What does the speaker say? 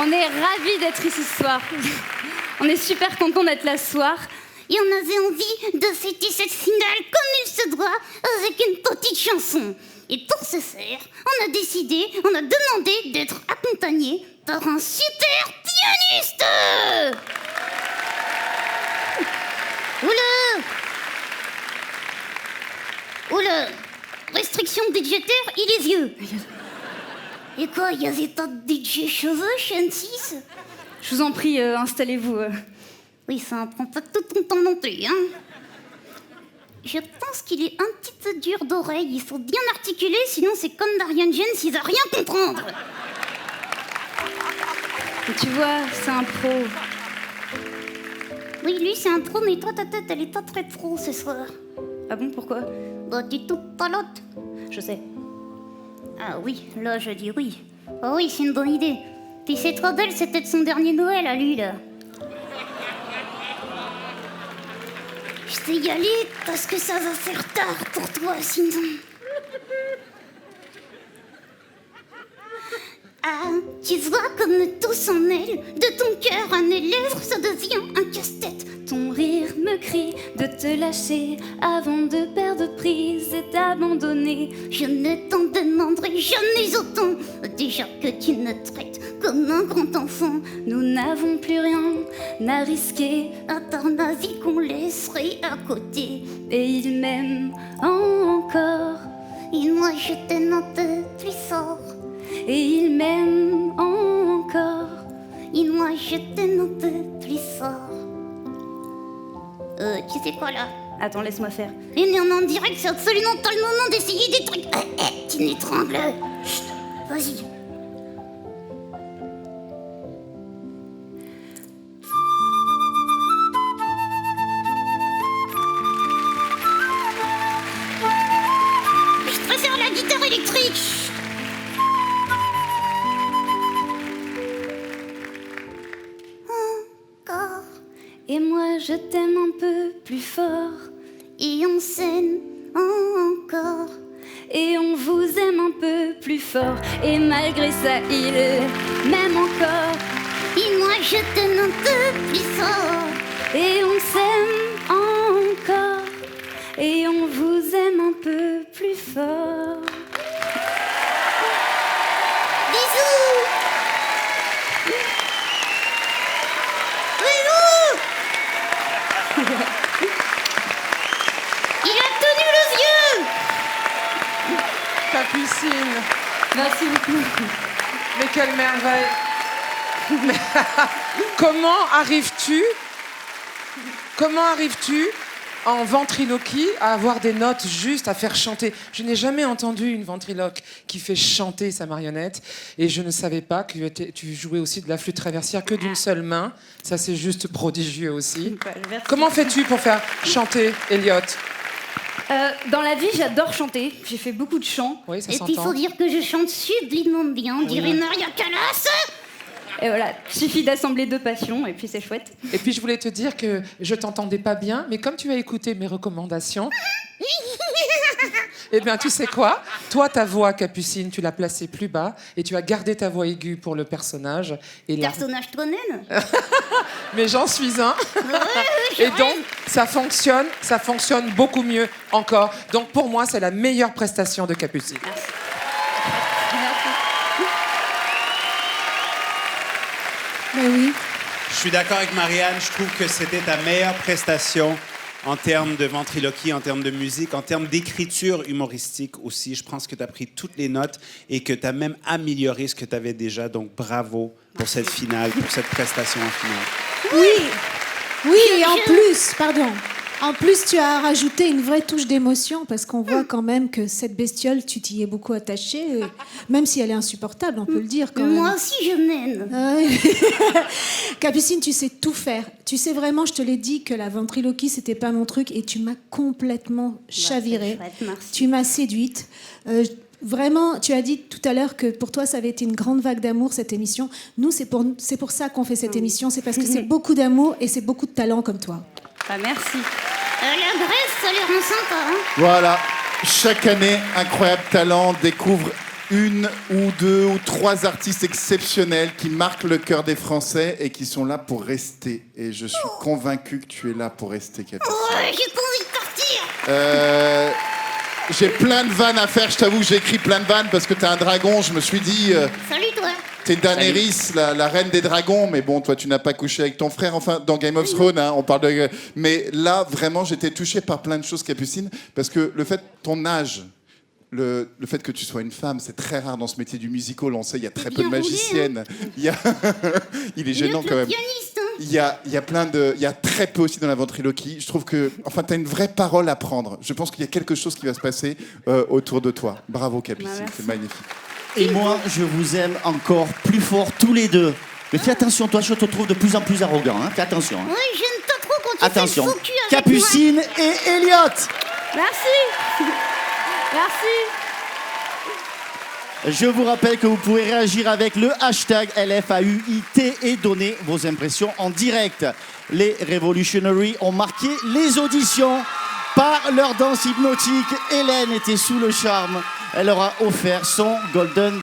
On est ravis d'être ici ce soir. On est super contents d'être là ce soir. Et on avait envie de fêter cette finale comme il se doit, avec une petite chanson. Et pour ce faire, on a demandé d'être accompagné par un super pianiste. Oula, restriction budgétaire, il est vieux. Et quoi, il n'y avait pas de DJ cheveux chez N6? Je vous en prie, installez-vous. Oui, ça prend pas tout ton temps non plus, hein. Je pense qu'il est un petit peu dur d'oreille. Il faut bien articuler, sinon c'est comme Darian James, il va rien comprendre. Et tu vois, c'est un pro. Oui, lui c'est un pro, mais toi ta tête, elle est pas très pro ce soir. Ah bon, pourquoi? Bah, t'es toute palote. Je sais. Ah oui, là je dis oui. Oh oui, c'est une bonne idée. Puis c'est trop belle, c'est peut-être son dernier Noël à lui, là. Je vais y aller parce que ça va faire tard pour toi, sinon. Ah, tu vois comme tout s'en mêle. De ton cœur à mes lèvres, ça devient un casse-tête. Ton rire me crie de te lâcher avant de perdre prise et d'abandonner. Je ne t'en demanderai jamais autant. Déjà que tu me traites comme un grand enfant. Nous n'avons plus rien à risquer, à part ma vie qu'on laisserait à côté. et il m'aime encore, Et moi je t'aime un peu plus fort. et il m'aime encore. Et moi je t'aime un peu plus fort. Tu sais quoi là? Attends, laisse-moi faire. Et mais on est en direct, c'est absolument pas le moment d'essayer des trucs. Tu m'étrangles. Chut, vas-y. Je préfère la guitare électrique. Chut. Encore. Et moi je t'aime un peu plus fort, Et on s'aime encore. et on vous aime un peu plus fort, et malgré ça il m'aime encore, Et moi je t'aime un peu plus fort. et on s'aime encore, et on vous aime un peu plus fort. Bisous. Bisous. Il a tenu le vieux. Capucine, Merci beaucoup. mais quelle merveille. Mais comment arrives-tu en ventriloquie à avoir des notes justes, à faire chanter? Je n'ai jamais entendu une ventriloque qui fait chanter sa marionnette, et je ne savais pas que tu jouais aussi de la flûte traversière que d'une seule main. Ça, c'est juste prodigieux aussi. Merci. Comment fais-tu pour faire chanter Elliot? Dans la vie, j'adore chanter. J'ai fait beaucoup de chants. Oui, ça Et puis il s'entend. faut dire que je chante sublimement bien, on dirait Maria Callas. Et voilà, suffit d'assembler deux passions et puis c'est chouette. Et puis je voulais te dire que je t'entendais pas bien, mais comme tu as écouté mes recommandations, eh bien tu sais quoi? Toi, ta voix, Capucine, tu l'as placée plus bas et tu as gardé ta voix aiguë pour le personnage. Et là... Personnage toi-même. Mais j'en suis un. Et donc ça fonctionne beaucoup mieux encore. Donc pour moi, c'est la meilleure prestation de Capucine. Mais oui. Je suis d'accord avec Marianne. Je trouve que c'était ta meilleure prestation en termes de ventriloquie, en termes de musique, en termes d'écriture humoristique aussi. Je pense que tu as pris toutes les notes et que tu as même amélioré ce que tu avais déjà. Donc bravo pour cette finale, pour cette prestation en finale. Oui. Oui, et en plus, tu as rajouté une vraie touche d'émotion parce qu'on voit quand même que cette bestiole, tu t'y es beaucoup attaché, même si elle est insupportable, on peut le dire quand même. Moi aussi je m'aime. Ah ouais. Capucine, tu sais tout faire. Tu sais vraiment, je te l'ai dit que la ventriloquie, c'était pas mon truc et tu m'as complètement chavirée. c'est chouette, merci. Tu m'as séduite. Vraiment, tu as dit tout à l'heure que pour toi, ça avait été une grande vague d'amour, cette émission. Nous, c'est pour ça qu'on fait cette émission. C'est parce que c'est beaucoup d'amour et c'est beaucoup de talent comme toi. Ah, merci. La Grèce, ça les rend sympa, hein. Voilà, chaque année, Incroyable Talent découvre une ou deux ou trois artistes exceptionnels qui marquent le cœur des Français et qui sont là pour rester. Et je suis convaincu que tu es là pour rester, Capucine. Ouais, j'ai pas envie de partir. J'ai plein de vannes à faire, je t'avoue, j'ai écrit plein de vannes parce que t'es un dragon, je me suis dit... Salut, toi. T'es Daenerys, la reine des dragons, mais bon, toi, tu n'as pas couché avec ton frère, enfin, dans Game of Thrones, hein, on parle de... Mais là, vraiment, j'étais touché par plein de choses, Capucine, parce que le fait, ton âge, le fait que tu sois une femme, c'est très rare dans ce métier du musical, on sait, il y a très peu de magiciennes. Il y a... Il est gênant, quand même. Pianiste, hein. Il y a très peu aussi dans la ventriloquie. Je trouve que, enfin, t'as une vraie parole à prendre. Je pense qu'il y a quelque chose qui va se passer autour de toi. Bravo, Capucine, c'est magnifique. Et moi, je vous aime encore plus fort tous les deux. Mais fais attention, toi, je te trouve de plus en plus arrogant. Hein. Fais attention. Hein. Ouais, j'aime pas trop quand tu Attention. fais le faux cul avec Capucine et Elliot. Merci. Merci. Je vous rappelle que vous pouvez réagir avec le hashtag LFAUIT et donner vos impressions en direct. Les Revolutionaries ont marqué les auditions par leur danse hypnotique. Hélène était sous le charme. Elle leur a offert son Golden